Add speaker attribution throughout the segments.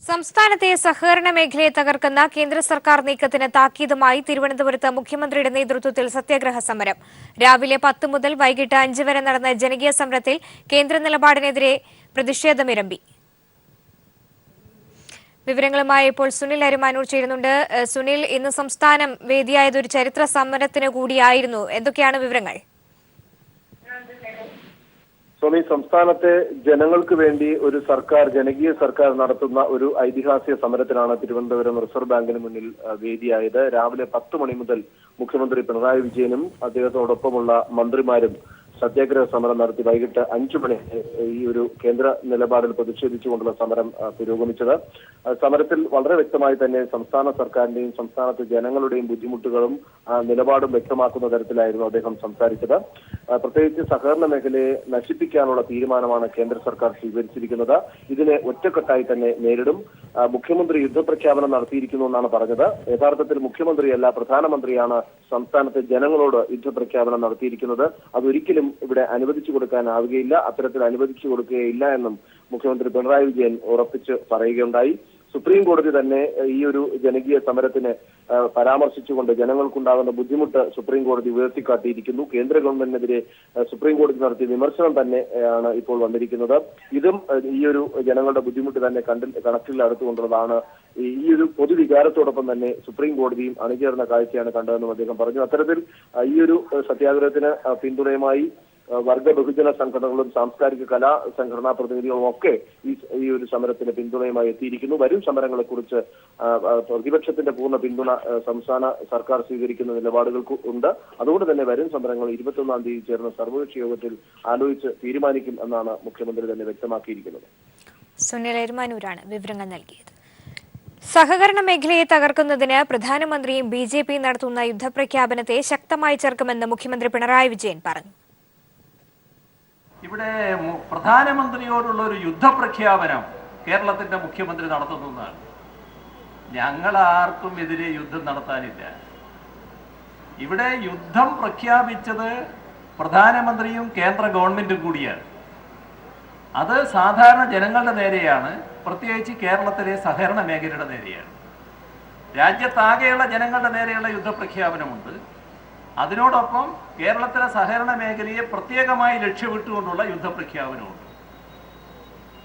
Speaker 1: സംസ്ഥാനത്തെ സഹകരണ മേഖലയെ തകർക്കുന്ന കേന്ദ്ര സർക്കാർ നീക്കത്തിന് താക്കീതുമായി തിരുവനന്തപുരത്ത് മുഖ്യമന്ത്രിയുടെ നേതൃത്വത്തിൽ സത്യാഗ്രഹ സമരം. രാവിലെ 10 മുതൽ വൈകിട്ട് 5 വരെ നടന്ന ജനകീയ സമരത്തിൽ കേന്ദ്ര നിലപാടിനെതിരെ പ്രതിഷേധമിരമ്പി. വിവരങ്ങളുമായി ഇപ്പോൾ സുനിൽ അരുമാനൂർ ചേരുന്നുണ്ട്. സുനിൽ, ഇന്ന് സംസ്ഥാനം വേദിയായത് ഒരു ചരിത്ര സമരത്തിന് കൂടിയായിരുന്നു. എന്തൊക്കെയാണ് വിവരങ്ങൾ?
Speaker 2: സ്വാമി, സംസ്ഥാനത്തെ ജനങ്ങൾക്ക് വേണ്ടി ഒരു സർക്കാർ, ജനകീയ സർക്കാർ നടത്തുന്ന ഒരു ഐതിഹാസിക സമരത്തിനാണ് തിരുവനന്തപുരം റിസർവ് ബാങ്കിന് മുന്നിൽ വേദിയായത്. രാവിലെ 10 മണി മുതൽ മുഖ്യമന്ത്രി പിണറായി വിജയനും അദ്ദേഹത്തോടൊപ്പമുള്ള മന്ത്രിമാരും സത്യാഗ്രഹ സമരം നടത്തി. വൈകിട്ട് 5 മണി ഈ ഒരു കേന്ദ്ര നിലപാടിൽ പ്രതിഷേധിച്ചുകൊണ്ടുള്ള സമരം പുരോഗമിച്ചത്. സമരത്തിൽ വളരെ വ്യക്തമായി തന്നെ സംസ്ഥാന സർക്കാരിന്റെയും സംസ്ഥാനത്തെ ജനങ്ങളുടെയും ബുദ്ധിമുട്ടുകളും നിലപാടും വ്യക്തമാക്കുന്ന തരത്തിലായിരുന്നു അദ്ദേഹം സംസാരിച്ചത്. പ്രത്യേകിച്ച് സഹകരണ മേഖലയെ നശിപ്പിക്കാനുള്ള തീരുമാനമാണ് കേന്ദ്ര സർക്കാർ സ്വീകരിച്ചിരിക്കുന്നത്. ഇതിനെ ഒറ്റക്കെട്ടായി തന്നെ നേരിടും. മുഖ്യമന്ത്രി യുദ്ധപ്രഖ്യാപനം നടത്തിയിരിക്കുന്നു എന്നാണ് പറഞ്ഞത്. യഥാർത്ഥത്തിൽ മുഖ്യമന്ത്രിയല്ല, പ്രധാനമന്ത്രിയാണ് സംസ്ഥാനത്തെ ജനങ്ങളോട് യുദ്ധപ്രഖ്യാപനം നടത്തിയിരിക്കുന്നത്. അതൊരിക്കലും ഇവിടെ അനുവദിച്ചു കൊടുക്കാനാവുകയില്ല. അത്തരത്തിൽ അനുവദിച്ചു കൊടുക്കുകയില്ല എന്നും മുഖ്യമന്ത്രി പിണറായി വിജയൻ ഉറപ്പിച്ച് പറയുകയുണ്ടായി. സുപ്രീം കോടതി തന്നെ ഈ ഒരു ജനകീയ സമരത്തിനെ പരാമർശിച്ചുകൊണ്ട് ജനങ്ങൾക്കുണ്ടാകുന്ന ബുദ്ധിമുട്ട് സുപ്രീം കോടതി ഉയർത്തിക്കാട്ടിയിരിക്കുന്നു. കേന്ദ്ര ഗവൺമെന്റിനെതിരെ സുപ്രീം കോടതി നടത്തിയ വിമർശനം തന്നെയാണ് ഇപ്പോൾ വന്നിരിക്കുന്നത്. ഇതും ഈ ഒരു ജനങ്ങളുടെ ബുദ്ധിമുട്ട് തന്നെ കണക്കിലെടുത്തുകൊണ്ടുള്ളതാണ്. ഈ ഒരു പൊതുവികാരത്തോടൊപ്പം തന്നെ സുപ്രീം കോടതിയും അണിചേർന്ന കാഴ്ചയാണ് കണ്ടതെന്നും അദ്ദേഹം പറഞ്ഞു. അത്തരത്തിൽ ഈ ഒരു സത്യാഗ്രഹത്തിന് പിന്തുണയുമായി വർഗ ബഹുജന സംഘടനകളും സാംസ്കാരിക കലാ സംഘടനാ പ്രതിനിധികളും ഒക്കെ ഈ ഒരു സമരത്തിന് പിന്തുണയുമായി എത്തിയിരിക്കുന്നു. വരും സമരങ്ങളെ കുറിച്ച് പ്രതിപക്ഷത്തിന്റെ പൂർണ്ണ പിന്തുണ സംസ്ഥാന സർക്കാർ സ്വീകരിക്കുന്ന നിലപാടുകൾക്ക് ഉണ്ട്. അതുകൊണ്ട് തന്നെ വരും സമരങ്ങൾ 21-ാം തീയതി ചേർന്ന സർവകക്ഷി യോഗത്തിൽ ആലോചിച്ച് തീരുമാനിക്കും എന്നാണ് മുഖ്യമന്ത്രി തന്നെ വ്യക്തമാക്കിയിരിക്കുന്നത്.
Speaker 1: സുനിൽ അരുമാനൂരാണ് വിവരങ്ങൾ നൽകിയത്. സഹകരണ മേഖലയെ തകർക്കുന്നതിന് പ്രധാനമന്ത്രിയും BJP നടത്തുന്ന യുദ്ധപ്രഖ്യാപനത്തെ ശക്തമായി ചെറുക്കുമെന്ന് മുഖ്യമന്ത്രി പിണറായി വിജയൻ പറഞ്ഞു.
Speaker 3: ഇവിടെ പ്രധാനമന്ത്രിയോടുള്ള ഒരു യുദ്ധപ്രഖ്യാപനം കേരളത്തിന്റെ മുഖ്യമന്ത്രി നടത്തുന്നതാണ്. ഞങ്ങൾ ആർക്കും എതിരെ യുദ്ധം നടത്താനില്ല. ഇവിടെ യുദ്ധം പ്രഖ്യാപിച്ചത് പ്രധാനമന്ത്രിയും കേന്ദ്ര ഗവൺമെന്റും കൂടിയാണ്. അത് സാധാരണ ജനങ്ങളുടെ നേരെയാണ്, പ്രത്യേകിച്ച് കേരളത്തിലെ സഹകരണ മേഖലയുടെ നേരെയാണ്. രാജ്യത്താകെയുള്ള ജനങ്ങളുടെ നേരെയുള്ള യുദ്ധപ്രഖ്യാപനമുണ്ട്. അതിനോടൊപ്പം കേരളത്തിലെ സഹകരണ മേഖലയെ പ്രത്യേകമായി ലക്ഷ്യമിട്ടുകൊണ്ടുള്ള യുദ്ധപ്രഖ്യാപനമുണ്ട്.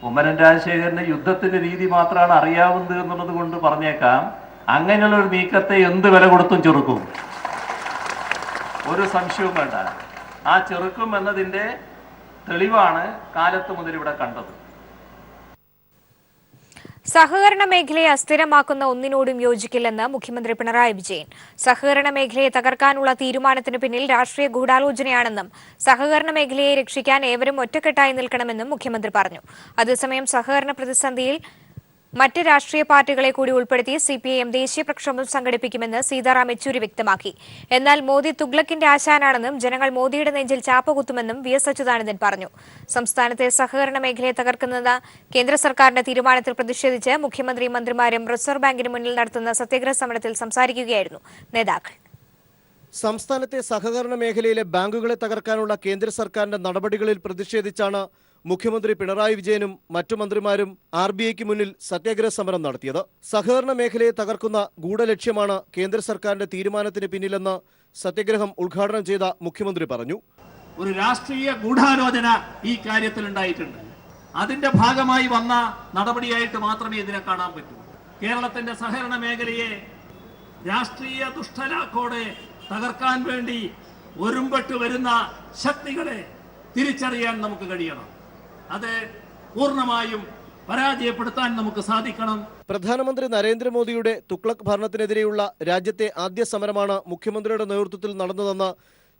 Speaker 3: കുമ്മനം രാജശേഖരന് യുദ്ധത്തിന്റെ രീതി മാത്രമാണ് അറിയാവുന്നത് എന്നുള്ളത് കൊണ്ട് പറഞ്ഞേക്കാം, അങ്ങനെയുള്ള ഒരു നീക്കത്തെ എന്ത് വില കൊടുത്തും ചെറുക്കും, ഒരു സംശയവും വേണ്ട. ആ ചെറുക്കും എന്നതിൻ്റെ തെളിവാണ് കാലത്ത് മുതൽ ഇവിടെ കണ്ടത്.
Speaker 1: സഹകരണ മേഖലയെ അസ്ഥിരമാക്കുന്ന ഒന്നിനോടും യോജിക്കില്ലെന്ന് മുഖ്യമന്ത്രി പിണറായി വിജയൻ. സഹകരണ മേഖലയെ തകർക്കാനുള്ള തീരുമാനത്തിന് പിന്നിൽ രാഷ്ട്രീയ ഗൂഢാലോചനയാണെന്നും സഹകരണ മേഖലയെ രക്ഷിക്കാൻ ഏവരും ഒറ്റക്കെട്ടായി നിൽക്കണമെന്നും മുഖ്യമന്ത്രി പറഞ്ഞു. അതേസമയം സഹകരണ പ്രതിസന്ധിയിൽ മറ്റ് രാഷ്ട്രീയ പാർട്ടികളെ കൂടി ഉൾപ്പെടുത്തി CPIM ദേശീയ പ്രക്ഷോഭം സംഘടിപ്പിക്കുമെന്ന് സീതാറാം യെച്ചൂരി വ്യക്തമാക്കി. എന്നാൽ മോദി തുഗ്ലക്കിന്റെ ആശാനാണെന്നും ജനങ്ങൾ മോദിയുടെ നെഞ്ചിൽ ചാപ്പകുത്തുമെന്നും VS അച്യുതാനന്ദൻ പറഞ്ഞു. സംസ്ഥാനത്തെ സഹകരണ മേഖലയെ തകർക്കുന്ന കേന്ദ്ര സർക്കാരിന്റെ തീരുമാനത്തിൽ പ്രതിഷേധിച്ച് മുഖ്യമന്ത്രിയും മന്ത്രിമാരും റിസർവ് ബാങ്കിന് മുന്നിൽ നടത്തുന്ന സത്യാഗ്രഹ സമരത്തിൽ സംസാരിക്കുകയായിരുന്നു നേതാക്കൾ.
Speaker 4: സംസ്ഥാനത്തെ സഹകരണ മേഖലയിലെ ബാങ്കുകളെ തകർക്കാനുള്ള കേന്ദ്ര സർക്കാരിന്റെ നടപടികളിൽ പ്രതിഷേധിച്ചാണ് മുഖ്യമന്ത്രി പിണറായി വിജയനും മറ്റു മന്ത്രിമാരും RBIക്ക് മുന്നിൽ സത്യാഗ്രഹ സമരം നടത്തിയത്. സഹകരണ മേഖലയെ തകർക്കുന്ന ഗൂഢലക്ഷ്യമാണ് കേന്ദ്ര സർക്കാരിന്റെ തീരുമാനത്തിന് പിന്നിലെന്ന് സത്യാഗ്രഹം ഉദ്ഘാടനം ചെയ്ത മുഖ്യമന്ത്രി പറഞ്ഞു.
Speaker 5: ഒരു രാഷ്ട്രീയ ഗൂഢാലോചന ഈ കാര്യത്തിൽ ഉണ്ടായിട്ടുണ്ട്. അതിന്റെ ഭാഗമായി വന്ന നടപടിയായിട്ട് മാത്രമേ ഇതിനെ കാണാൻ പറ്റൂ. കേരളത്തിന്റെ സഹകരണ മേഖലയെ രാഷ്ട്രീയ ദുഷ്ടലാക്കോടെ തകർക്കാൻ വേണ്ടി ഒരുമ്പെട്ട് വരുന്ന ശക്തികളെ തിരിച്ചറിയാൻ നമുക്ക് കഴിയണം. അത് പൂർണ്ണമായും പരാജയപ്പെടുത്താൻ നമുക്ക് സാധിക്കണം.
Speaker 4: പ്രധാനമന്ത്രി നരേന്ദ്രമോദിയുടെ തുഗ്ലക്ക് ഭരണത്തിനെതിരെയുള്ള രാജ്യത്തെ ആദ്യ സമരമാണ് മുഖ്യമന്ത്രിയുടെ നേതൃത്വത്തിൽ നടന്നതെന്ന്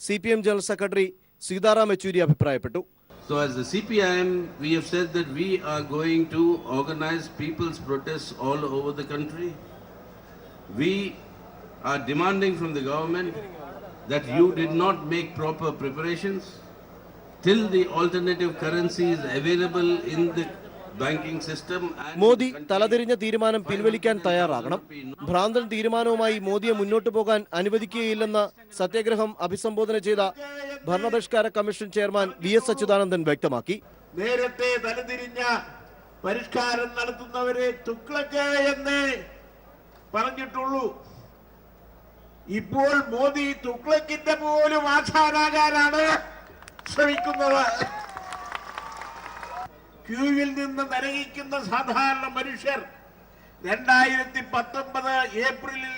Speaker 4: CPIM general secretary Sitaram Yechury അഭിപ്രായപ്പെട്ടു.
Speaker 6: So as the CPIM, we have said that we are going to organize people's protests all over the country. We are demanding from the government that you did not make proper preparations till the alternative currency is available in the banking system.
Speaker 4: Modi തലതിരിഞ്ഞ തീരുമാനം പിൻവലിക്കാൻ തയ്യാറാകണം. ഭ്രാന്തൻ തീരുമാനവുമായി മോദിയെ മുന്നോട്ടു പോകാൻ അനുവദിക്കുകയില്ലെന്ന് സത്യാഗ്രഹം അഭിസംബോധന ചെയ്ത ഭരണപരിഷ്കാര കമ്മീഷൻ ചെയർമാൻ VS അച്യുതാനന്ദൻ വ്യക്തമാക്കി.
Speaker 5: നേരത്തെ തലതിരിഞ്ഞ
Speaker 7: പരിഷ്കാരം നടത്തുന്നവരെ തുഗ്ലക്ക് എന്ന് പറഞ്ഞിട്ടുള്ളൂ. ഇപ്പോൾ മോദി തുഗ്ലക്കിന്റെ പോലും ആശാനാകാനാണ് ശ്രമിക്കുന്നത്. ക്യൂവിൽ നിന്ന് നരകിക്കുന്ന സാധാരണ മനുഷ്യർ 2019 ഏപ്രിലിൽ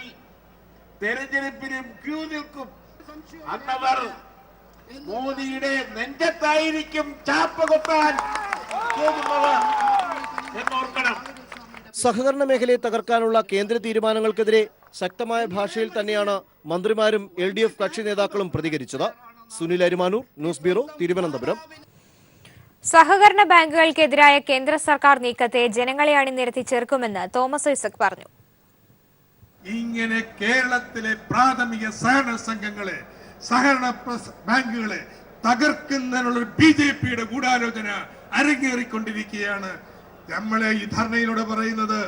Speaker 7: തെരഞ്ഞെടുപ്പിനും ക്യൂ നിൽക്കും. അന്നവർ മോദിയുടെ നെഞ്ചത്തായിരിക്കും ചാപ്പ കൊത്താൻ പോകുന്നത് എന്നോർക്കണം.
Speaker 4: സഹകരണ മേഖലയെ തകർക്കാനുള്ള കേന്ദ്ര തീരുമാനങ്ങൾക്കെതിരെ ശക്തമായ ഭാഷയിൽ തന്നെയാണ് മന്ത്രിമാരും LDF കക്ഷി നേതാക്കളും പ്രതികരിച്ചത്. Sunil Arimanur, news bureau, Thiruvananthapuram.
Speaker 1: സഹകരണ ബാങ്കുകൾക്കെതിരായ കേന്ദ്ര സർക്കാർ നീക്കത്തെ ജനങ്ങളെ അണിനിരത്തി ചേർക്കുമെന്ന് തോമസ് ഐസക് പറഞ്ഞു.
Speaker 8: ഇങ്ങനെ കേരളത്തിലെ പ്രാഥമിക സഹകരണ സംഘങ്ങളെ, സഹകരണ ബാങ്കുകളെ തകർക്കുന്നതിനുള്ള BJPയുടെ ഗൂഢാലോചന അരങ്ങേറിക്കൊണ്ടിരിക്കുകയാണ്. നമ്മളെ ഈ ധർണയിലൂടെ പറയുന്നത്,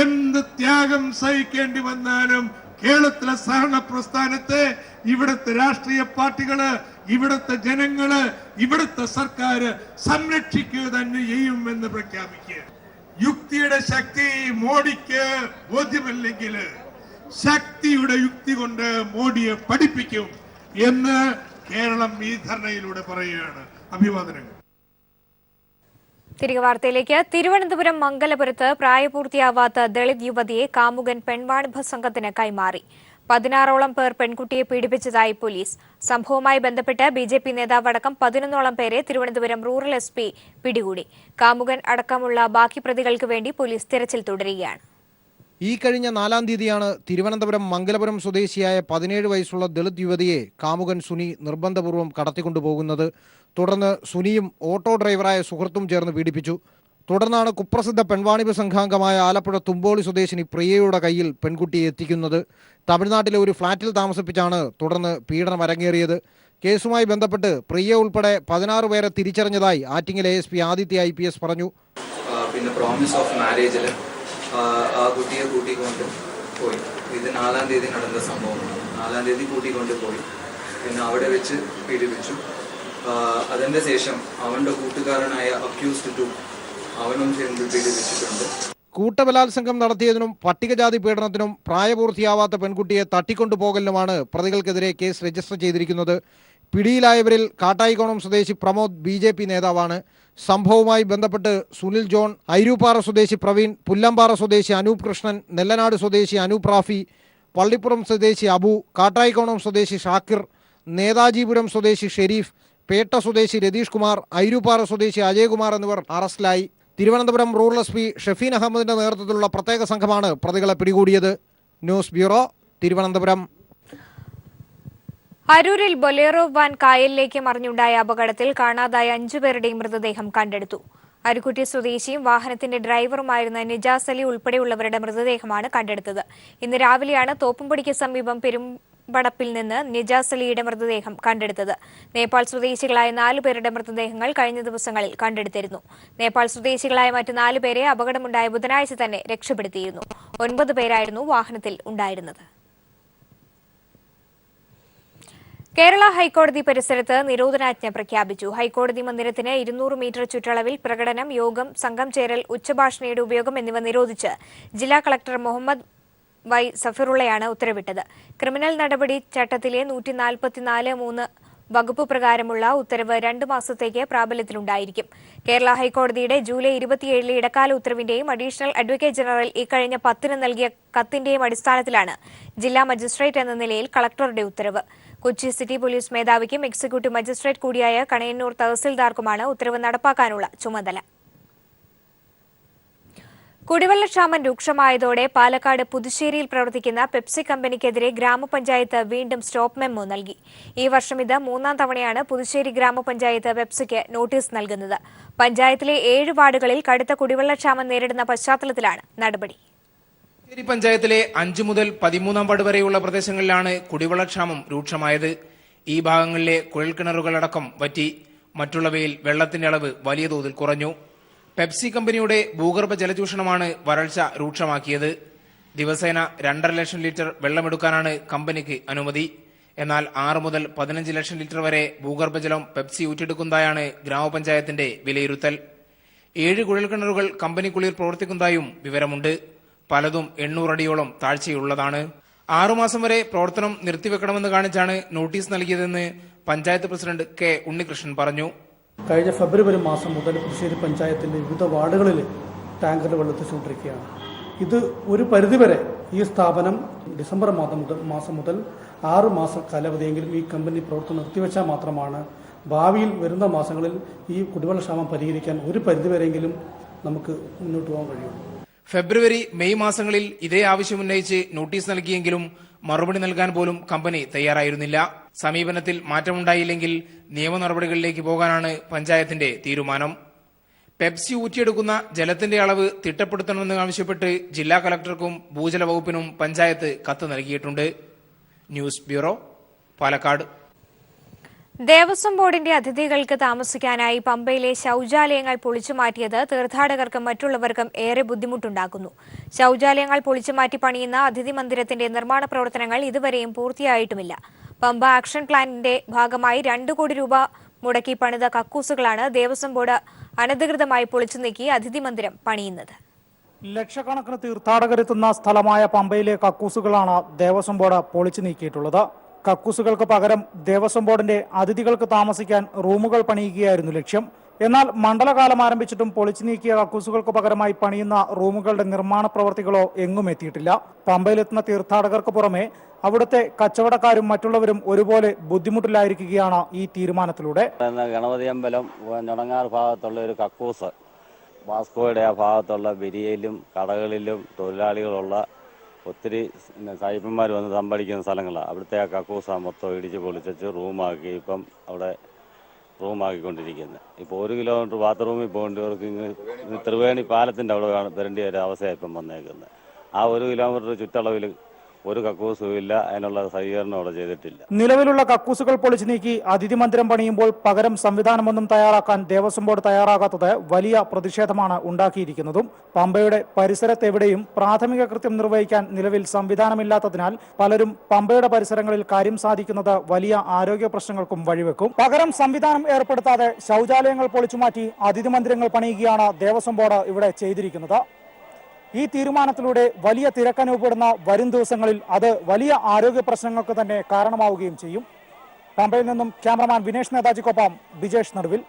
Speaker 8: എന്ത് ത്യാഗം സഹിക്കേണ്ടി വന്നാലും കേരളത്തിലെ സഹകരണ പ്രസ്ഥാനത്തെ ഇവിടുത്തെ രാഷ്ട്രീയ പാർട്ടികള്, ഇവിടുത്തെ ജനങ്ങള്, ഇവിടുത്തെ സർക്കാർ സംരക്ഷിക്കുക തന്നെ ചെയ്യുമെന്ന് പ്രഖ്യാപിക്കുക. യുക്തിയുടെ ശക്തി മോഡിക്ക് ബോധ്യമല്ലെങ്കിൽ ശക്തിയുടെ യുക്തി കൊണ്ട് മോഡിയെ പഠിപ്പിക്കും എന്ന് കേരളം ഈ ധർണയിലൂടെ പറയുകയാണ്. അഭിവാദനങ്ങൾ.
Speaker 1: തിരികെ വാർത്തയിലേക്ക്. തിരുവനന്തപുരം മംഗലപുരത്ത് പ്രായപൂർത്തിയാവാത്ത ദളിത് യുവതിയെ കാമുകൻ പെൺവാണിഭ സംഘത്തിന് കൈമാറി. 16ഓളം പേർ പെൺകുട്ടിയെ പീഡിപ്പിച്ചതായി പോലീസ്. സംഭവവുമായി ബന്ധപ്പെട്ട് BJP നേതാവടക്കം 11ഓളം പേരെ തിരുവനന്തപുരം റൂറൽ SP പിടികൂടി. കാമുകൻ അടക്കമുള്ള ബാക്കി പ്രതികൾക്ക് വേണ്ടി പോലീസ് തിരച്ചിൽ തുടരുകയാണ്.
Speaker 9: ഈ കഴിഞ്ഞ 4-ാം തീയതിയാണ് തിരുവനന്തപുരം മംഗലപുരം സ്വദേശിയായ 17 വയസ്സുള്ള ദളിത് യുവതിയെ കാമുകൻ സുനി നിർബന്ധപൂർവ്വം കടത്തിക്കൊണ്ടുപോകുന്നത്. തുടർന്ന് സുനിയും ഓട്ടോ ഡ്രൈവറായ സുഹൃത്തും ചേർന്ന് പീഡിപ്പിച്ചു. തുടർന്നാണ് കുപ്രസിദ്ധ പെൺവാണിഭ സംഘാംഗമായ ആലപ്പുഴ തുമ്പോളി സ്വദേശിനി പ്രിയയുടെ കയ്യിൽ പെൺകുട്ടിയെ എത്തിക്കുന്നത്. തമിഴ്നാട്ടിലെ ഒരു ഫ്ളാറ്റിൽ താമസിപ്പിച്ചാണ് തുടർന്ന് പീഡനം അരങ്ങേറിയത്. കേസുമായി ബന്ധപ്പെട്ട് പ്രിയ ഉൾപ്പെടെ 16 പേരെ തിരിച്ചറിഞ്ഞതായി ആറ്റിങ്ങൽ ASP ആദിത്യ IPS പറഞ്ഞു.
Speaker 10: പിന്നെ പ്രോമിസ് ഓഫ് മാരേജിൽ ആ കുട്ടിയെ കൂട്ടിക്കൊണ്ട് പോയി. ഇത് 4-ാം തീയതി നടന്ന സംഭവമാണ്. 4-ാം തീയതി കൂട്ടിക്കൊണ്ട് പോയി. പിന്നെ അവിടെ വെച്ച് പീഡിപ്പിച്ചു. അതിൻ്റെ ശേഷം അവൻ്റെ കൂട്ടുകാരനായ അക്യൂസ്ഡ് 2 അവനും ചേർന്ന് പീഡിപ്പിച്ചിട്ടുണ്ട്.
Speaker 9: കൂട്ടബലാത്സംഗം നടത്തിയതിനും പട്ടികജാതി പീഡനത്തിനും പ്രായപൂർത്തിയാവാത്ത പെൺകുട്ടിയെ തട്ടിക്കൊണ്ടുപോകലിനുമാണ് പ്രതികൾക്കെതിരെ കേസ് രജിസ്റ്റർ ചെയ്തിരിക്കുന്നത്. പിടിയിലായവരിൽ കാട്ടായിക്കോണം സ്വദേശി പ്രമോദ് BJP നേതാവാണ്. സംഭവവുമായി ബന്ധപ്പെട്ട് സുനിൽ ജോൺ, ഐരൂപ്പാറ സ്വദേശി പ്രവീൺ, പുല്ലമ്പാറ സ്വദേശി അനൂപ് കൃഷ്ണൻ, നെല്ലനാട് സ്വദേശി അനൂപ് റാഫി, പള്ളിപ്പുറം സ്വദേശി അബു, കാട്ടായിക്കോണം സ്വദേശി ഷാക്കിർ, നേതാജിപുരം സ്വദേശി ഷെരീഫ്, പേട്ട സ്വദേശി രതീഷ് കുമാർ, ഐരൂപ്പാറ സ്വദേശി അജയ്കുമാർ എന്നിവർ അറസ്റ്റിലായി. തിരുവനന്തപുരം റൂറൽ SP ഷഫീൻ അഹമ്മദിന്റെ നേതൃത്വത്തിലുള്ള പ്രത്യേക സംഘമാണ് പ്രതികളെ പിടികൂടിയത്. News bureau, Thiruvananthapuram.
Speaker 1: അരൂരിൽ ബൊലേറോ വാൻ കായലിലേക്ക് മറിഞ്ഞുണ്ടായ അപകടത്തിൽ കാണാതായ 5 പേരുടെയും മൃതദേഹം കണ്ടെടുത്തു. അരുക്കുറ്റി സ്വദേശിയും വാഹനത്തിന്റെ ഡ്രൈവറുമായിരുന്ന നിജാസ് അലി ഉൾപ്പെടെയുള്ളവരുടെ മൃതദേഹമാണ് കണ്ടെടുത്തത്. ഇന്ന് രാവിലെയാണ് തോപ്പുംപടിക്ക് സമീപം പെരുമ്പടപ്പിൽ നിന്ന് നിജാസ് അലിയുടെ മൃതദേഹം കണ്ടെടുത്തത്. നേപ്പാൾ സ്വദേശികളായ 4 പേരുടെ മൃതദേഹങ്ങൾ കഴിഞ്ഞ ദിവസങ്ങളിൽ കണ്ടെടുത്തിരുന്നു. നേപ്പാൾ സ്വദേശികളായ മറ്റ് 4 പേരെ അപകടമുണ്ടായ ബുധനാഴ്ച തന്നെ രക്ഷപ്പെടുത്തിയിരുന്നു. 9 പേരായിരുന്നു വാഹനത്തിൽ ഉണ്ടായിരുന്നത്. കേരള ഹൈക്കോടതി പരിസരത്ത് നിരോധനാജ്ഞ പ്രഖ്യാപിച്ചു. ഹൈക്കോടതി മന്ദിരത്തിന് 200 മീറ്റർ ചുറ്റളവിൽ പ്രകടനം, യോഗം, സംഘം ചേരൽ, ഉച്ചഭാഷണിയുടെ ഉപയോഗം എന്നിവ നിരോധിച്ച് ജില്ലാ കളക്ടർ മുഹമ്മദ് Y സഫീറുള്ളയാണ് ഉത്തരവിട്ടത്. ക്രിമിനൽ നടപടി ചട്ടത്തിലെ 144(3) വകുപ്പ് പ്രകാരമുള്ള ഉത്തരവ് 2 മാസത്തേക്ക് പ്രാബല്യത്തിലുണ്ടായിരിക്കും. കേരള ഹൈക്കോടതിയുടെ ജൂലൈ 27 ഇടക്കാല ഉത്തരവിന്റെയും അഡീഷണൽ അഡ്വക്കേറ്റ് ജനറൽ ഇക്കഴിഞ്ഞ 10 നൽകിയ കത്തിന്റെയും അടിസ്ഥാനത്തിലാണ് ജില്ലാ മജിസ്ട്രേറ്റ് എന്ന നിലയിൽ കളക്ടറുടെ ഉത്തരവ്. കൊച്ചി സിറ്റി പോലീസ് മേധാവിക്കും എക്സിക്യൂട്ടീവ് മജിസ്ട്രേറ്റ് കൂടിയായ കണയന്നൂർ തഹസിൽദാർക്കുമാണ് ഉത്തരവ് നടപ്പാക്കാനുള്ള ചുമതല. കുടിവെള്ളക്ഷാമം രൂക്ഷമായതോടെ പാലക്കാട് പുതുശ്ശേരിയിൽ പ്രവർത്തിക്കുന്ന പെപ്സി കമ്പനിക്കെതിരെ ഗ്രാമപഞ്ചായത്ത് വീണ്ടും സ്റ്റോപ്പ് മെമ്മോ നൽകി. ഈ വർഷം ഇത് 3-ാം തവണയാണ് പുതുശ്ശേരി ഗ്രാമപഞ്ചായത്ത് പെപ്സിക്ക് നോട്ടീസ് നൽകുന്നത്. പഞ്ചായത്തിലെ 7 വാർഡുകളിൽ കടുത്ത കുടിവെള്ളക്ഷാമം നേരിടുന്ന പശ്ചാത്തലത്തിലാണ് നടപടി.
Speaker 11: പുതുശ്ശേരി പഞ്ചായത്തിലെ 5 മുതൽ 13-ാം വാർഡ് വരെയുള്ള പ്രദേശങ്ങളിലാണ് കുടിവെള്ളക്ഷാമം രൂക്ഷമായത്. ഈ ഭാഗങ്ങളിലെ കുഴൽക്കിണറുകളടക്കം വറ്റി. മറ്റുള്ളവയിൽ വെള്ളത്തിന്റെ അളവ് വലിയ തോതിൽ കുറഞ്ഞു. പെപ്സി കമ്പനിയുടെ ഭൂഗർഭ ജലചൂഷണമാണ് വരൾച്ച രൂക്ഷമാക്കിയത്. ദിവസേന 2.5 ലക്ഷം ലിറ്റർ വെള്ളമെടുക്കാനാണ് കമ്പനിക്ക് അനുമതി. എന്നാൽ 6 മുതൽ 15 ലക്ഷം ലിറ്റർ വരെ ഭൂഗർഭജലം പെപ്സി ഊറ്റെടുക്കുന്നതായാണ് ഗ്രാമപഞ്ചായത്തിന്റെ വിലയിരുത്തൽ. 7 കുഴൽക്കിണറുകൾ കമ്പനിക്കുള്ളിൽ പ്രവർത്തിക്കുന്നതായും വിവരമുണ്ട്. പലതും 800 അടിയോളം താഴ്ചയുള്ളതാണ്. 6 മാസം വരെ പ്രവർത്തനം നിർത്തിവെക്കണമെന്ന് കാണിച്ചാണ് നോട്ടീസ് നൽകിയതെന്ന് പഞ്ചായത്ത് പ്രസിഡന്റ് കെ ഉണ്ണികൃഷ്ണൻ പറഞ്ഞു.
Speaker 12: കഴിഞ്ഞ ഫെബ്രുവരി മാസം മുതൽ പുതുശ്ശേരി പഞ്ചായത്തിൻ്റെ വിവിധ വാർഡുകളിൽ ടാങ്കറിൽ വെള്ളത്തിച്ചുകൊണ്ടിരിക്കുകയാണ്. ഇത് ഒരു പരിധിവരെ ഈ സ്ഥാപനം ഡിസംബർ മാസം മുതൽ 6 മാസം കാലാവധിയെങ്കിലും ഈ കമ്പനി പ്രവർത്തനം നിർത്തിവെച്ചാൽ മാത്രമാണ് ഭാവിയിൽ വരുന്ന മാസങ്ങളിൽ ഈ കുടിവെള്ളക്ഷാമം പരിഹരിക്കാൻ ഒരു പരിധിവരെയെങ്കിലും നമുക്ക് മുന്നോട്ട് പോകാൻ കഴിയും.
Speaker 11: ഫെബ്രുവരി മെയ് മാസങ്ങളിൽ ഇതേ ആവശ്യമുന്നയിച്ച് നോട്ടീസ് നൽകിയെങ്കിലും മറുപടി നൽകാൻ പോലും കമ്പനി തയ്യാറായിരുന്നില്ല. സമീപനത്തിൽ മാറ്റമുണ്ടായില്ലെങ്കിൽ നിയമ നടപടികളിലേക്ക് പോകാനാണ് പഞ്ചായത്തിന്റെ തീരുമാനം. പെപ്സി ഊറ്റിയെടുക്കുന്ന ജലത്തിന്റെ അളവ് തിട്ടപ്പെടുത്തണമെന്ന് ആവശ്യപ്പെട്ട് ജില്ലാ കളക്ടർക്കും ഭൂജല വകുപ്പിനും പഞ്ചായത്ത് കത്ത് നൽകിയിട്ടുണ്ട്. News bureau, Palakkad.
Speaker 1: ദേവസ്വം ബോർഡിന്റെ അതിഥികൾക്ക് താമസിക്കാനായി പമ്പയിലെ ശൌചാലയങ്ങൾ പൊളിച്ചുമാറ്റിയത് തീർത്ഥാടകർക്കും മറ്റുള്ളവർക്കും ഏറെ ബുദ്ധിമുട്ടുണ്ടാക്കുന്നു. ശൌചാലയങ്ങൾ പൊളിച്ചുമാറ്റി പണിയുന്ന അതിഥി മന്ദിരത്തിന്റെ നിർമ്മാണ പ്രവർത്തനങ്ങൾ ഇതുവരെയും പൂർത്തിയായിട്ടുമില്ല. പമ്പ ആക്ഷൻ പ്ലാനിന്റെ ഭാഗമായി 2 കോടി രൂപ മുടക്കി പണിത കക്കൂസുകളാണ് ദേവസ്വം ബോർഡ് അനധികൃതമായി പൊളിച്ചു നീക്കി അതിഥി മന്ദിരം പണിയുന്നത്.
Speaker 12: ലക്ഷക്കണക്കിന് തീർത്ഥാടകരെത്തുന്ന സ്ഥലമായ പമ്പയിലെ കക്കൂസുകളാണ് ദേവസ്വം ബോർഡ് പൊളിച്ചു നീക്കിയിട്ടുള്ളത്. കക്കൂസുകൾക്ക് പകരം ദേവസ്വം ബോർഡിന്റെ അതിഥികൾക്ക് താമസിക്കാൻ റൂമുകൾ പണിയുകയായിരുന്നു ലക്ഷ്യം. എന്നാൽ മണ്ഡലകാലം ആരംഭിച്ചിട്ടും പൊളിച്ചു നീക്കിയ കക്കൂസുകൾക്ക് പകരമായി പണിയുന്ന റൂമുകളുടെ നിർമ്മാണ പ്രവർത്തികളോ എങ്ങും എത്തിയിട്ടില്ല. പമ്പയിലെത്തുന്ന തീർത്ഥാടകർക്ക് പുറമെ അവിടുത്തെ കച്ചവടക്കാരും മറ്റുള്ളവരും ഒരുപോലെ ബുദ്ധിമുട്ടിലായിരിക്കുകയാണ് ഈ തീരുമാനത്തിലൂടെ.
Speaker 13: ഗണപതി അമ്പലം ഞൊടങ്ങാർ ഭാഗത്തുള്ള ഒരു കക്കൂസ്, വാസ്കോയുടെ ആ ഭാഗത്തുള്ള ബിരിയയിലും കടകളിലും തൊഴിലാളികളുള്ള ഒത്തിരി സായിപ്പന്മാർ വന്ന് തമ്പടിക്കുന്ന സ്ഥലങ്ങളാണ്. അവിടുത്തെ ആ കക്കൂസ മൊത്തം ഇടിച്ച് പൊളിച്ചു റൂമാക്കി ഇപ്പം അവിടെ റൂമാക്കിക്കൊണ്ടിരിക്കുന്നത്. ഇപ്പോൾ 1 കിലോമീറ്റർ ബാത്റൂമിൽ പോകേണ്ടവർക്ക് ഇങ്ങനെ ത്രിവേണി പാലത്തിൻ്റെ അവിടെ വരേണ്ട ഒരു അവസ്ഥയാണ് ഇപ്പം വന്നേക്കുന്നത്. ആ 1 കിലോമീറ്റർ ചുറ്റളവിൽ ഒരു കക്കൂസും ഇല്ല, അതിനുള്ള സജ്ജീകരണം അവിടെ ചെയ്തിട്ടില്ല.
Speaker 12: നിലവിലുള്ള കക്കൂസുകൾ പൊളിച്ചു നീക്കി അതിഥി മന്ദിരം പണിയുമ്പോൾ പകരം സംവിധാനമൊന്നും തയ്യാറാക്കാൻ ദേവസ്വം ബോർഡ് തയ്യാറാകാത്തത് വലിയ പ്രതിഷേധമാണ് ഉണ്ടാക്കിയിരിക്കുന്നതും. പമ്പയുടെ പരിസരത്തെവിടെയും പ്രാഥമിക കൃത്യം നിർവഹിക്കാൻ നിലവിൽ സംവിധാനമില്ലാത്തതിനാൽ പലരും പമ്പയുടെ പരിസരങ്ങളിൽ കാര്യം സാധിക്കുന്നത് വലിയ ആരോഗ്യ പ്രശ്നങ്ങൾക്കും വഴിവെക്കും. പകരം സംവിധാനം ഏർപ്പെടുത്താതെ ശൌചാലയങ്ങൾ പൊളിച്ചുമാറ്റി അതിഥി മന്ദിരങ്ങൾ പണിയുകയാണ് ദേവസ്വം ബോർഡ് ഇവിടെ ചെയ്തിരിക്കുന്നത്. ഈ തീരുമാനത്തിലൂടെ വലിയ തിരക്കനുഭവപ്പെടുന്ന വരും ദിവസങ്ങളിൽ അത് വലിയ ആരോഗ്യ പ്രശ്നങ്ങൾക്ക് തന്നെ കാരണമാവുകയും ചെയ്യും. പമ്പയിൽ നിന്നും ക്യാമറമാൻ വിനേഷ് നേതാജിക്കൊപ്പം ബിജേഷ് നടുവിൽ.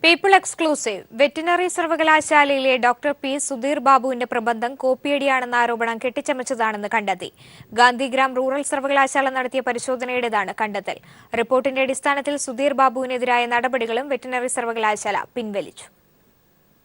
Speaker 1: People exclusive. വെറ്റിനറി സർവകലാശാലയിലെ ഡോക്ടർ പി സുധീർ ബാബുവിന്റെ പ്രബന്ധം കോപ്പിയടിയാണെന്ന ആരോപണം കെട്ടിച്ചമച്ചതാണെന്ന് കണ്ടെത്തി. ഗാന്ധിഗ്രാം റൂറൽ സർവകലാശാല നടത്തിയ പരിശോധനയുടേതാണ് കണ്ടെത്തൽ. റിപ്പോർട്ടിന്റെ അടിസ്ഥാനത്തിൽ സുധീർ ബാബുവിനെതിരായ നടപടികളും വെറ്റിനറി സർവകലാശാല പിൻവലിച്ചു.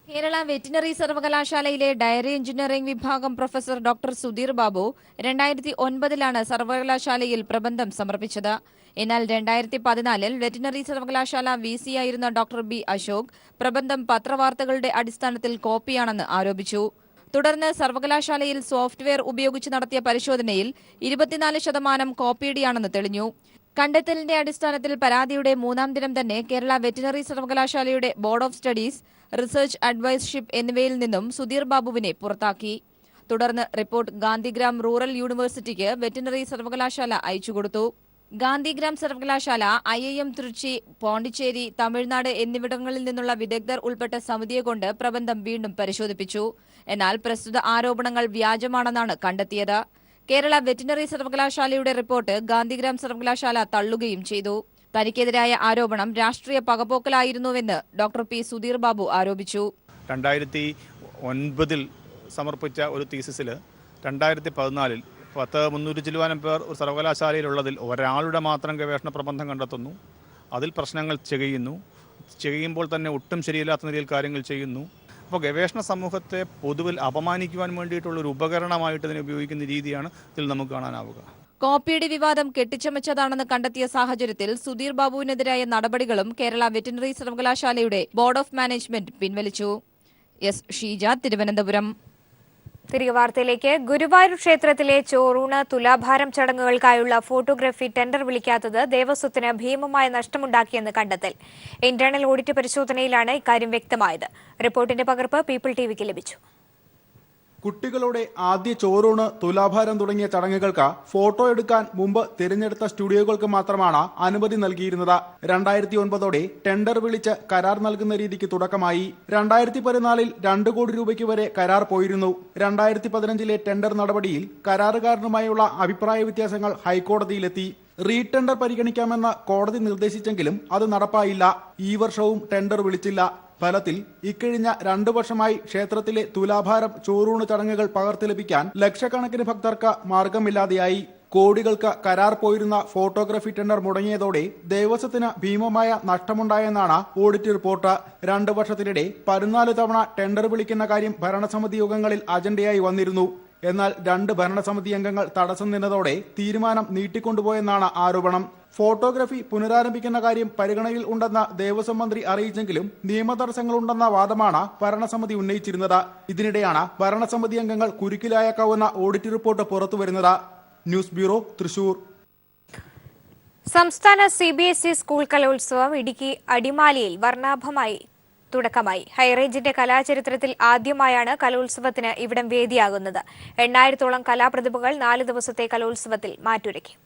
Speaker 14: കേരള വെറ്റിനറി സർവകലാശാലയിലെ ഡയറി എഞ്ചിനീയറിംഗ് വിഭാഗം പ്രൊഫസർ ഡോക്ടർ സുധീർ ബാബു 2009 സർവകലാശാലയിൽ പ്രബന്ധം സമർപ്പിച്ചത്. എന്നാൽ 2014 വെറ്റിനറി സർവകലാശാല VC ആയിരുന്ന ഡോക്ടർ ബി അശോക് പ്രബന്ധം പത്രവാർത്തകളുടെ അടിസ്ഥാനത്തിൽ കോപ്പിയാണെന്ന് ആരോപിച്ചു. തുടർന്ന് സർവകലാശാലയിൽ സോഫ്റ്റ്വെയർ ഉപയോഗിച്ച് നടത്തിയ പരിശോധനയിൽ 24% കോപ്പിയടിയാണെന്ന് തെളിഞ്ഞു. കണ്ടെത്തലിന്റെ അടിസ്ഥാനത്തിൽ പരാതിയുടെ 3-ാം ദിനം തന്നെ കേരള വെറ്റിനറി സർവകലാശാലയുടെ ബോർഡ് ഓഫ് സ്റ്റഡീസ്, റിസർച്ച് അഡ്വൈസർഷിപ്പ് എന്നിവയിൽ നിന്നും സുധീർ ബാബുവിനെ പുറത്താക്കി. തുടർന്ന് റിപ്പോർട്ട് ഗാന്ധിഗ്രാം റൂറൽ യൂണിവേഴ്സിറ്റിക്ക് വെറ്റിനറി സർവകലാശാല അയച്ചുകൊടുത്തു. ഗാന്ധിഗ്രാം സർവകലാശാല, IIM തൃച്ചി, പോണ്ടിച്ചേരി, തമിഴ്നാട് എന്നിവിടങ്ങളിൽ നിന്നുള്ള വിദഗ്ധർ ഉൾപ്പെട്ട സമിതിയെ കൊണ്ട് പ്രബന്ധം വീണ്ടും പരിശോധിപ്പിച്ചു. എന്നാൽ പ്രസ്തുത ആരോപണങ്ങൾ വ്യാജമാണെന്നാണ് കണ്ടെത്തിയത്. കേരള വെറ്റിനറി സർവകലാശാലയുടെ റിപ്പോർട്ട് ഗാന്ധിഗ്രാം സർവകലാശാല തള്ളുകയും ചെയ്തു. തനിക്കെതിരായ ആരോപണം രാഷ്ട്രീയ പകപോക്കലായിരുന്നുവെന്ന് ഡോക്ടർ പി സുധീർ ബാബു ആരോപിച്ചു.
Speaker 15: 2009 സമർപ്പിച്ച ഒരു തീസിസിൽ 2014 300 ചില്ലുവാനം പേർ ഒരു സർവകലാശാലയിലുള്ളതിൽ ഒരാളുടെ മാത്രം ഗവേഷണ പ്രബന്ധം കണ്ടെത്തുന്നു. അതിൽ പ്രശ്നങ്ങൾ ചെയ്യുമ്പോൾ തന്നെ ഒട്ടും ശരിയല്ലാത്ത നിലയിൽ കാര്യങ്ങൾ ചെയ്യുന്നു. അപ്പോൾ ഗവേഷണ സമൂഹത്തെ പൊതുവിൽ അപമാനിക്കുവാൻ വേണ്ടിയിട്ടുള്ള ഒരു ഉപകരണമായിട്ട് ഇതിനെ ഉപയോഗിക്കുന്ന രീതിയാണ് ഇതിൽ നമുക്ക് കാണാനാവുക.
Speaker 14: കോപ്പിയടി വിവാദം കെട്ടിച്ചമച്ചതാണെന്ന് കണ്ടെത്തിയ സാഹചര്യത്തിൽ സുധീർ ബാബുവിനെതിരായ നടപടികളും കേരള വെറ്റിനറി സർവകലാശാലയുടെ ബോർഡ് ഓഫ് മാനേജ്മെന്റ് പിൻവലിച്ചു. എസ് ഷീജ, തിരുവനന്തപുരം.
Speaker 1: തിരികെ വാർത്തയിലേക്ക്. ഗുരുവായൂർ ക്ഷേത്രത്തിലെ ചോറൂണ്, തുലാഭാരം ചടങ്ങുകൾക്കായുള്ള ഫോട്ടോഗ്രാഫി ടെൻഡർ വിളിക്കാത്തത് ദേവസ്വത്തിന് ഭീമമായ നഷ്ടമുണ്ടാക്കിയെന്ന് കണ്ടെത്തൽ. ഇന്റേണൽ ഓഡിറ്റ് പരിശോധനയിലാണ് ഇക്കാര്യം വ്യക്തമായത്. റിപ്പോർട്ടിന്റെ പകർപ്പ് പീപ്പിൾ ടിവിക്ക് ലഭിച്ചു.
Speaker 16: കുട്ടികളുടെ ആദ്യ ചോറൂണ്, തുലാഭാരം തുടങ്ങിയ ചടങ്ങുകൾക്ക് ഫോട്ടോ എടുക്കാൻ മുമ്പ് തിരഞ്ഞെടുത്ത സ്റ്റുഡിയോകൾക്ക് മാത്രമാണ് അനുമതി നൽകിയിരുന്നത്. 2009 ടെൻഡർ വിളിച്ച് കരാർ നൽകുന്ന രീതിക്ക് തുടക്കമായി. 2014 2 കോടി രൂപയ്ക്ക് വരെ കരാർ പോയിരുന്നു. 2015 ടെൻഡർ നടപടിയിൽ കരാറുകാരനുമായുള്ള അഭിപ്രായ വ്യത്യാസങ്ങൾ ഹൈക്കോടതിയിലെത്തി. റീടെൻഡർ പരിഗണിക്കാമെന്ന് കോടതി നിർദ്ദേശിച്ചെങ്കിലും അത് നടപ്പായില്ല. ഈ വർഷവും ടെൻഡർ വിളിച്ചില്ല. ഫലത്തിൽ ഇക്കഴിഞ്ഞ 2 വർഷമായി ക്ഷേത്രത്തിലെ തുലാഭാരം, ചോറൂണ് ചടങ്ങുകൾ പകർത്തി ലഭിക്കാൻ ലക്ഷക്കണക്കിന് ഭക്തർക്ക് മാർഗമില്ലാതെയായി. കോടികൾക്ക് കരാർ പോയിരുന്ന ഫോട്ടോഗ്രാഫി ടെൻഡർ മുടങ്ങിയതോടെ ദേവസ്വത്തിന് ഭീമമായ നഷ്ടമുണ്ടായെന്നാണ് ഓഡിറ്റ് റിപ്പോർട്ട്. 2 വർഷത്തിനിടെ 14 തവണ ടെൻഡർ വിളിക്കുന്ന കാര്യം ഭരണസമിതി യോഗങ്ങളിൽ അജണ്ടയായി വന്നിരുന്നു. എന്നാൽ 2 ഭരണസമിതി അംഗങ്ങൾ തടസ്സം നിന്നതോടെ തീരുമാനം നീട്ടിക്കൊണ്ടുപോയെന്നാണ് ആരോപണം. ഫോട്ടോഗ്രാഫി പുനരാരംഭിക്കുന്ന കാര്യം പരിഗണനയിൽ ഉണ്ടെന്ന് ദേവസ്വം മന്ത്രി അറിയിച്ചെങ്കിലും നിയമതടസ്സങ്ങളുണ്ടെന്ന വാദമാണ് ഭരണസമിതി ഉന്നയിച്ചിരുന്നത്. ഇതിനിടെയാണ് ഭരണസമിതി അംഗങ്ങൾ കുരുക്കിലായേക്കാവുന്ന ഓഡിറ്റ് റിപ്പോർട്ട് പുറത്തുവരുന്നത്. News bureau, Thrissur.
Speaker 1: സംസ്ഥാന CBSE സ്കൂൾ കലോത്സവം ഇടുക്കി അടിമാലിയിൽ വർണ്ണാഭമായി തുടക്കമായി. ഹൈറേഞ്ചിന്റെ കലാചരിത്രത്തിൽ ആദ്യമായാണ് കലോത്സവത്തിന് ഇവിടം വേദിയാകുന്നത്. 8000-ഓളം കലാപ്രതിഭകൾ 4 ദിവസത്തെ കലോത്സവത്തിൽ മാറ്റുരയ്ക്കും.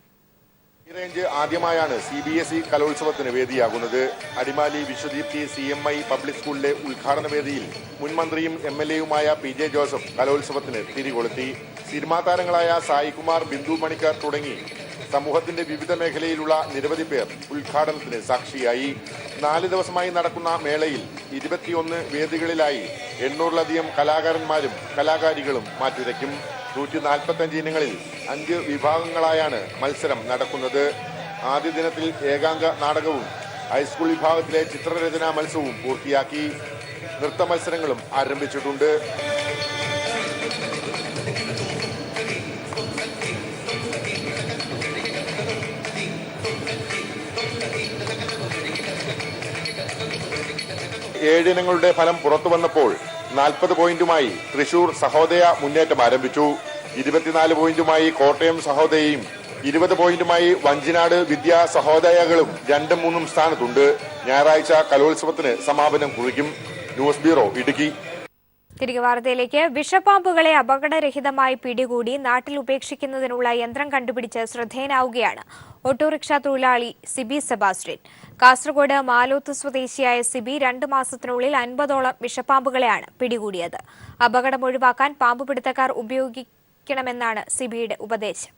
Speaker 17: ഹൈറേഞ്ച് ആദ്യമായാണ് CBSE കലോത്സവത്തിന് വേദിയാകുന്നത്. അടിമാലി വിശ്വദീപ്തി CMI പബ്ലിക് സ്കൂളിലെ ഉദ്ഘാടന വേദിയിൽ മുൻ മന്ത്രിയും MLA-യുമായ PJ ജോസഫ് കലോത്സവത്തിന് തിരികൊളുത്തി. സിനിമാ താരങ്ങളായ സായികുമാർ, ബിന്ദു മണിക്കർ തുടങ്ങി സമൂഹത്തിന്റെ വിവിധ മേഖലയിലുള്ള നിരവധി പേർ ഉദ്ഘാടനത്തിന് സാക്ഷിയായി. 4 ദിവസമായി നടക്കുന്ന മേളയിൽ 21 വേദികളിലായി 800-ലധികം കലാകാരന്മാരും കലാകാരികളും മാറ്റുരയ്ക്കും. 145 ഇനങ്ങളിൽ 5 വിഭാഗങ്ങളായാണ് മത്സരം നടക്കുന്നത്. ആദ്യ ദിനത്തിൽ ഏകാംഗ നാടകവും ഹൈസ്കൂൾ വിഭാഗത്തിലെ ചിത്രരചനാ മത്സരവും പൂർത്തിയാക്കി. നൃത്ത മത്സരങ്ങളും ആരംഭിച്ചിട്ടുണ്ട്. ഏഴിനങ്ങളുടെ ഫലം പുറത്തു വന്നപ്പോൾ 40 പോയിന്റുമായി തൃശൂർ സഹോദയ മുന്നേറ്റം ആരംഭിച്ചു. 24 പോയിന്റുമായി കോട്ടയം സഹോദയയും 20 പോയിന്റുമായി വഞ്ചിനാട് വിദ്യാ സഹോദയകളും 2ഉം 3ഉം സ്ഥാനത്തുണ്ട്. ഞായറാഴ്ച കലോത്സവത്തിന് സമാപനം കുറിക്കും. News bureau, Idukki.
Speaker 1: തിരികെ വാർത്തയിലേക്ക്. വിഷപ്പാമ്പുകളെ അപകടരഹിതമായി പിടികൂടി നാട്ടിൽ ഉപേക്ഷിക്കുന്നതിനുള്ള യന്ത്രം കണ്ടുപിടിച്ച് ശ്രദ്ധേയനാവുകയാണ് ഓട്ടോറിക്ഷ തൊഴിലാളി സിബി സെബാസ്റ്റ്യൻ. കാസർഗോഡ് മാലോത്ത് സ്വദേശിയായ സിബി 2 മാസത്തിനുള്ളിൽ 50ഓളം വിഷപ്പാമ്പുകളെയാണ് പിടികൂടിയത്. അപകടം ഒഴിവാക്കാൻ പാമ്പുപിടുത്തക്കാർ ഉപയോഗിക്കണമെന്നാണ് സിബിയുടെ ഉപദേശം.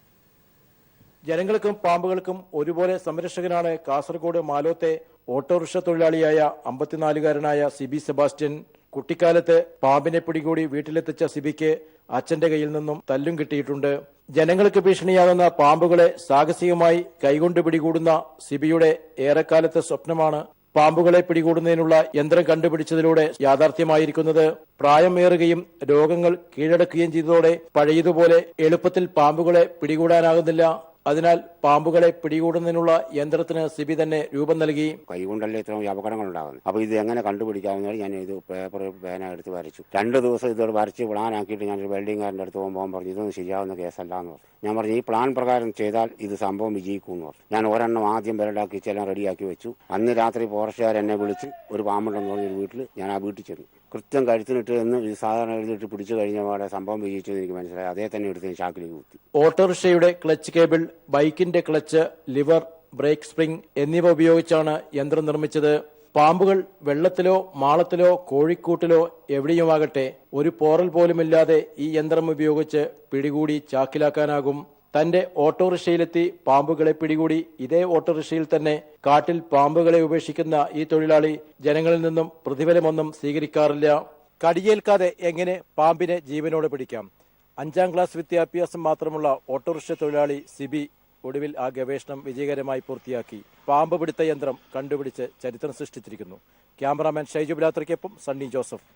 Speaker 18: ജനങ്ങൾക്കും പാമ്പുകൾക്കും ഒരുപോലെ സംരക്ഷകനാണ് കാസർഗോഡ് മാലോത്തെ ഓട്ടോറിക്ഷ തൊഴിലാളിയായ 54-കാരനായ സിബി സെബാസ്റ്റ്യൻ. കുട്ടിക്കാലത്ത് പാമ്പിനെ പിടികൂടി വീട്ടിലെത്തിച്ച സിബിക്ക് അച്ഛന്റെ കയ്യിൽ നിന്നും തല്ലും കിട്ടിയിട്ടുണ്ട്. ജനങ്ങൾക്ക് ഭീഷണിയാകുന്ന പാമ്പുകളെ സാഹസികമായി കൈകൊണ്ട് പിടികൂടുന്ന സിബിയുടെ ഏറെക്കാലത്തെ സ്വപ്നമാണ് പാമ്പുകളെ പിടികൂടുന്നതിനുള്ള യന്ത്രം കണ്ടുപിടിച്ചതിലൂടെ യാഥാർത്ഥ്യമായിരിക്കുന്നത്. പ്രായമേറുകയും രോഗങ്ങൾ കീഴടക്കുകയും ചെയ്തതോടെ പഴയതുപോലെ എളുപ്പത്തിൽ പാമ്പുകളെ പിടികൂടാനാകുന്നില്ല. അതിനാൽ പാമ്പുകളെ പിടികൂടുന്നതിനുള്ള യന്ത്രത്തിന് സിബി തന്നെ രൂപം നൽകി.
Speaker 19: കൈകൊണ്ടല്ലേ ഇത്രയും അപകടങ്ങൾ ഉണ്ടാകുന്നത്. അപ്പോൾ ഇത് എങ്ങനെ കണ്ടുപിടിക്കാമെന്ന് ഞാൻ ഇത് പേപ്പർ പേന എടുത്ത് വരച്ചു. 2 ദിവസം ഇതോട് വരച്ച് പ്ലാനാക്കിയിട്ട് ഞാൻ വെൽഡിംഗുകാരൻ്റെ അടുത്ത് പോകുമ്പോൾ പറഞ്ഞു ഇതൊന്നും ശരിയാവുന്ന കേസല്ല എന്ന് പറഞ്ഞു. ഞാൻ പറഞ്ഞു ഈ പ്ലാൻ പ്രകാരം ചെയ്താൽ ഇത് സംഭവം വിജയിക്കും എന്ന് പറഞ്ഞു. ഞാൻ ഒരെണ്ണം ആദ്യം വിരലാക്കി എല്ലാം റെഡിയാക്കി വെച്ചു. അന്ന് രാത്രി ഫോറസ്റ്റുകാർ എന്നെ വിളിച്ച് ഒരു പാമ്പുണ്ടെന്ന് പറഞ്ഞൊരു വീട്ടിൽ ഞാൻ ആ വീട്ടിൽ ചെന്നു. കൃത്യം കഴുത്തിനിട്ട് എന്ന് ഇത് സാധാരണ എഴുതിയിട്ട് പിടിച്ചു കഴിഞ്ഞ പാടെ സംഭവം വിജയിച്ചെന്ന് എനിക്ക് മനസ്സിലായി. അതേ തന്നെ എടുത്ത് ചാക്കിലേക്ക് കുത്തി.
Speaker 18: ഓട്ടോറിക്ഷയുടെ ക്ലച്ച് കേബിൾ, ബൈക്കിന്റെ ക്ലച്ച്, ലിവർ, ബ്രേക്ക് സ്പ്രിംഗ് എന്നിവ ഉപയോഗിച്ചാണ് യന്ത്രം നിർമ്മിച്ചത്. പാമ്പുകൾ വെള്ളത്തിലോ മാളത്തിലോ കോഴിക്കൂട്ടിലോ എവിടെയുമാകട്ടെ ഒരു പോറൽ പോലുമില്ലാതെ ഈ യന്ത്രം ഉപയോഗിച്ച് പിടികൂടി ചാക്കിലാക്കാനാകും. തന്റെ ഓട്ടോറിക്ഷയിലെത്തി പാമ്പുകളെ പിടികൂടി ഇതേ ഓട്ടോറിക്ഷയിൽ തന്നെ കാട്ടിൽ പാമ്പുകളെ ഉപേക്ഷിക്കുന്ന ഈ തൊഴിലാളി ജനങ്ങളിൽ നിന്നും പ്രതിഫലമൊന്നും സ്വീകരിക്കാറില്ല. കടിയേൽക്കാതെ എങ്ങനെ പാമ്പിനെ ജീവനോടെ പിടിക്കാം? 5ാം ക്ലാസ് വിദ്യാഭ്യാസം മാത്രമുള്ള ഓട്ടോറിക്ഷ തൊഴിലാളി സിബി ഒടുവിൽ ആ ഗവേഷണം വിജയകരമായി പൂർത്തിയാക്കി പാമ്പ് പിടുത്ത യന്ത്രം കണ്ടുപിടിച്ച് ചരിത്രം സൃഷ്ടിച്ചിരിക്കുന്നു. ക്യാമറാമാൻ ഷൈജു ബിലാത്രയ്ക്കൊപ്പം സണ്ണി ജോസഫ്.